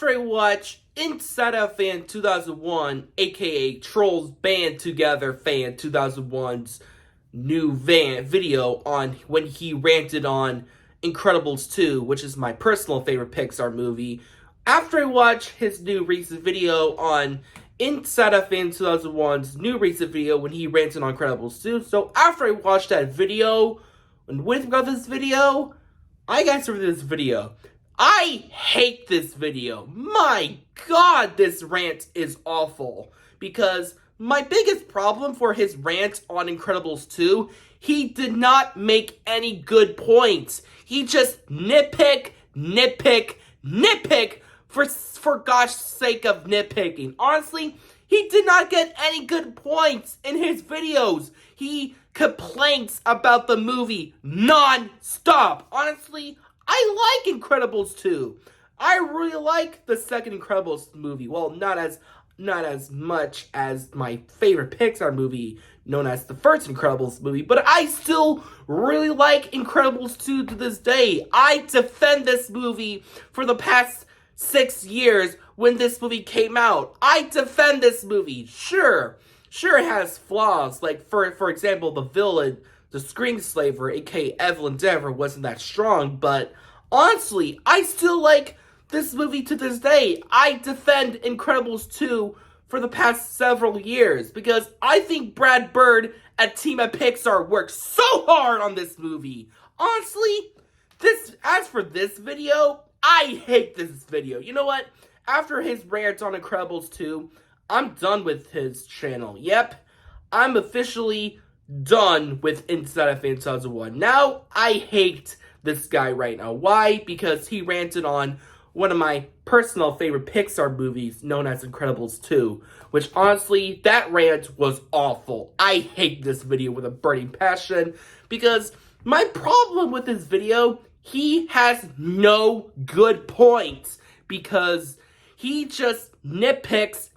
after I watch Inside Out Fan 2001, aka Trolls Band Together Fan 2001's new video on when he ranted on Incredibles 2, which is my personal favorite Pixar movie. After I watch his new recent video on Inside Out Fan 2001's new recent video when he ranted on Incredibles 2, so after I watched that video, and with about this video, I got to this video. I hate this video. My God, this rant is awful. Because my biggest problem for his rant on Incredibles 2, he did not make any good points. He just nitpick for gosh sake of nitpicking. Honestly, he did not get any good points in his videos. He complains about the movie non-stop. Honestly, I like Incredibles 2. I really like the second Incredibles movie. Well, not as much as my favorite Pixar movie, known as the first Incredibles movie, but I still really like Incredibles 2 to this day. I defend this movie for the past 6 years when this movie came out. I defend this movie. Sure it has flaws, like for example, the villain, the screenslaver, aka Evelyn Dever, wasn't that strong, but honestly, I still like this movie to this day. I defend Incredibles 2 for the past several years because I think Brad Bird and team at Pixar worked so hard on this movie. Honestly, as for this video, I hate this video. You know what? After his rant on Incredibles 2, I'm done with his channel. Yep, I'm officially done with Inside of Fan 2001. Now, I hate this guy right now. Why? Because he ranted on one of my personal favorite Pixar movies, known as Incredibles 2, which honestly, that rant was awful. I hate this video with a burning passion, because my problem with this video, he has no good points, because he just nitpicks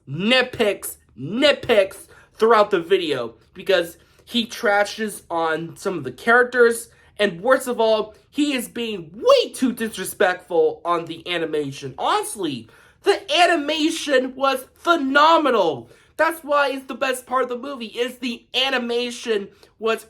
throughout the video, because he trashes on some of the characters, and worst of all, he is being way too disrespectful on the animation. Honestly, the animation was phenomenal. That's why it's the best part of the movie, is the animation was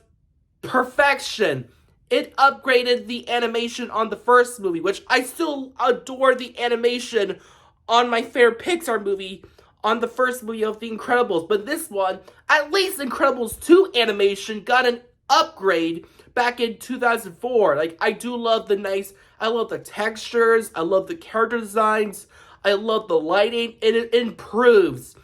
perfection. It upgraded the animation on the first movie, which I still adore the animation on my favorite Pixar movie, on the first movie of The Incredibles. But this one, at least Incredibles 2 animation got an upgrade back in 2004. Like, I love the textures, I love the character designs, I love the lighting, and it improves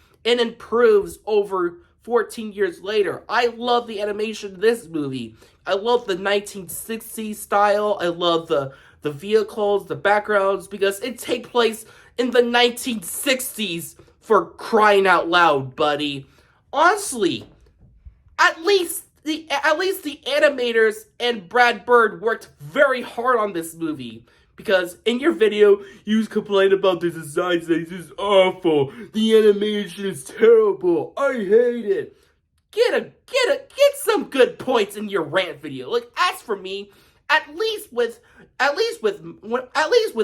over 14 years later. I love the animation in this movie. I love the 1960s style, I love the vehicles, the backgrounds, because it takes place in the 1960s, for crying out loud, buddy. Honestly, at least the animators and Brad Bird worked very hard on this movie. Because in your video, you complain about the design, saying this is awful, the animation is terrible, I hate it. Get some good points in your rant video. Like, as for me, at least with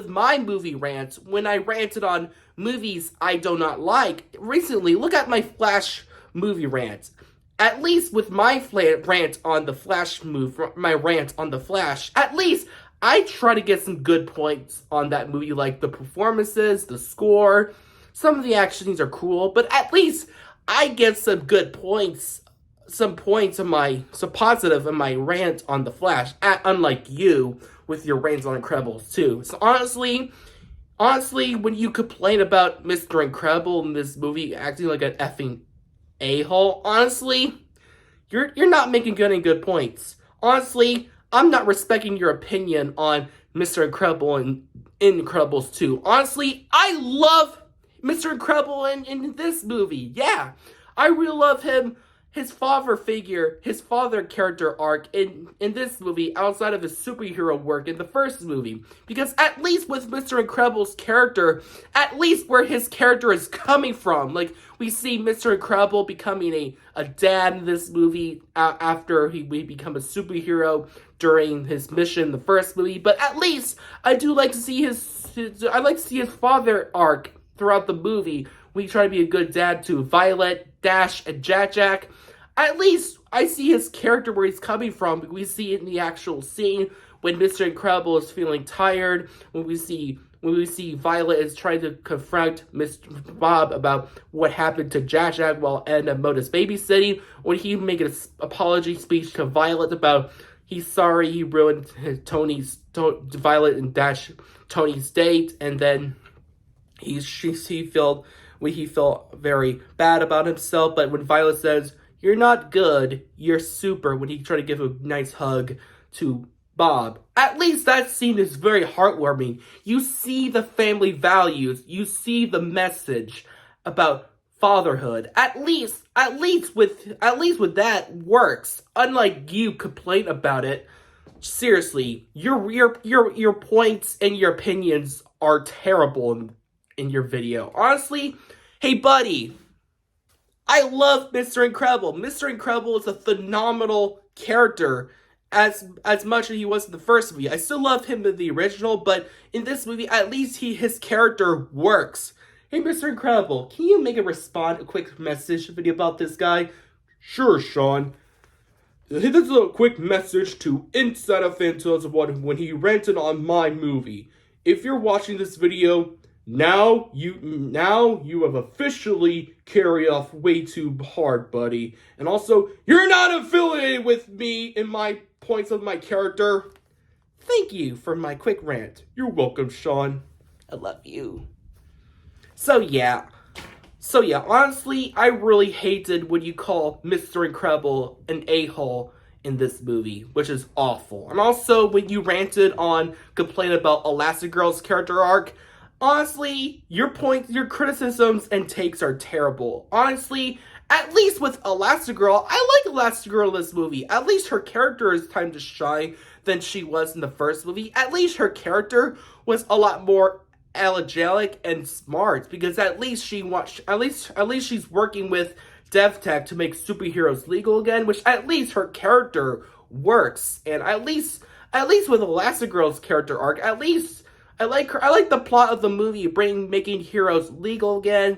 my movie rants, when I ranted on movies I do not like recently, look at my Flash movie rant. At least with my rant on the Flash at least I try to get some good points on that movie, like the performances, the score. Some of the action scenes are cool, but at least I get some good points, some positive in my rant on the Flash, unlike you with your rants on Incredibles 2. So honestly, when you complain about Mr. Incredible in this movie acting like an effing a-hole, honestly, you're not making any good points. Honestly, I'm not respecting your opinion on Mr. Incredible in Incredibles 2. Honestly, I love Mr. Incredible in this movie. Yeah, I really love him his father figure, his father character arc in this movie outside of his superhero work in the first movie. Because at least with Mr. Incredible's character, at least where his character is coming from, like, we see Mr. Incredible becoming a dad in this movie after he become a superhero during his mission in the first movie. But at least I do like to see his father arc throughout the movie. We try to be a good dad to Violet, Dash, and Jack. At least I see his character where he's coming from. We see it in the actual scene when Mr. Incredible is feeling tired. When we see Violet is trying to confront Mr. Bob about what happened to Jack while Anna Moda's babysitting. When he make an apology speech to Violet about he's sorry he ruined Violet and Dash Tony's date, and then he felt very bad about himself. But when Violet says, "You're not good, you're super," when he tried to give a nice hug to Bob, at least that scene is very heartwarming. You see the family values, you see the message about fatherhood. At least with that works. Unlike you complain about it. Seriously, your points and your opinions are terrible in your video. Honestly, hey buddy, I love Mr. Incredible. Mr. Incredible is a phenomenal character as much as he was in the first movie. I still love him in the original, but in this movie, at least his character works. Hey, Mr. Incredible, can you make a quick message video about this guy? Sure, Sean. Hey, this is a quick message to Inside of Fan2001 when he ranted on my movie. If you're watching this video, now you have officially carried off way too hard, buddy. And also, you're not affiliated with me in my points of my character. Thank you for my quick rant. You're welcome, Sean. I love you. So yeah, honestly, I really hated when you call Mr. Incredible an a-hole in this movie, which is awful. And also, when you ranted on complaining about Elastigirl's character arc, honestly, your criticisms and takes are terrible. Honestly, at least with Elastigirl, I like Elastigirl in this movie. At least her character is time to shine than she was in the first movie. At least her character was a lot more angelic and smart, because at least she's working with DevTech to make superheroes legal again, which at least her character works. And at least with Elastigirl's character arc, at least I like her. I like the plot of the movie making heroes legal again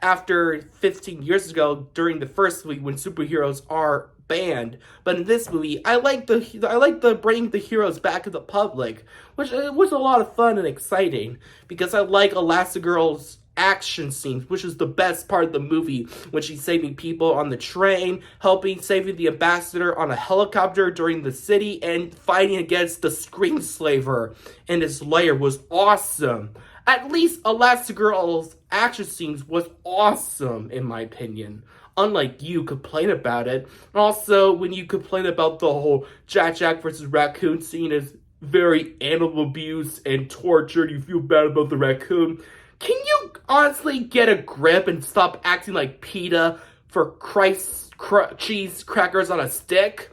after 15 years ago during the first movie when superheroes are banned. But in this movie, I like the bringing the heroes back to the public, which was a lot of fun and exciting, because I like Elastigirl's action scenes, which is the best part of the movie, when she's saving people on the train, saving the ambassador on a helicopter during the city, and fighting against the Screenslaver in his lair was awesome. At least Elastigirl's action scenes was awesome, in my opinion. Unlike you complain about it. And also, when you complain about the whole Jack versus raccoon scene is very animal abuse and tortured, you feel bad about the raccoon. Can you honestly get a grip and stop acting like PETA for Christ's cheese crackers on a stick?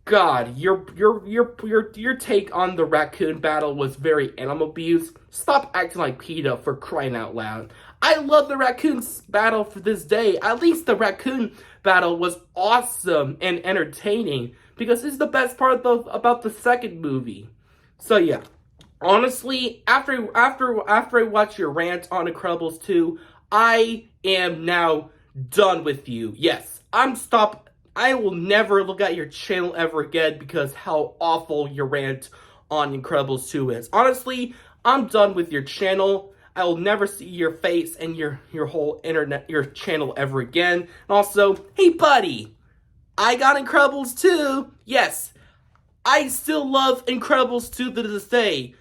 God, your take on the raccoon battle was very animal abuse. Stop acting like PETA, for crying out loud. I love the raccoon's battle for this day. At least the raccoon battle was awesome and entertaining, because it's the best part about the second movie. So yeah, honestly, after I watch your rant on Incredibles 2, I am now done with you. Yes, I will never look at your channel ever again because how awful your rant on Incredibles 2 is. Honestly, I'm done with your channel. I will never see your face and your whole your channel ever again. And also, hey buddy, I got Incredibles 2. Yes, I still love Incredibles 2 to this day.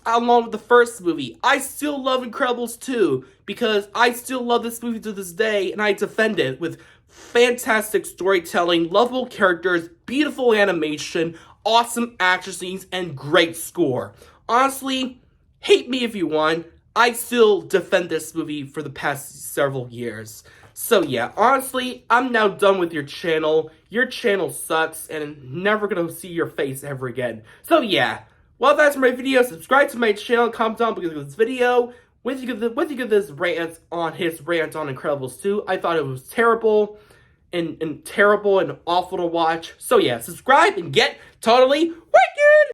Along with the first movie, I still love Incredibles 2 because I still love this movie to this day, and I defend it with fantastic storytelling, lovable characters, beautiful animation, awesome action scenes, and great score. Honestly, hate me if you want, I still defend this movie for the past several years. So yeah, honestly, I'm now done with your channel. Your channel sucks, and I'm never gonna see your face ever again. So yeah, well, that's my video. Subscribe to my channel, comment down below this video. What do you give this rant on his rant on Incredibles 2? I thought it was terrible and terrible and awful to watch. So yeah, subscribe and get totally wicked!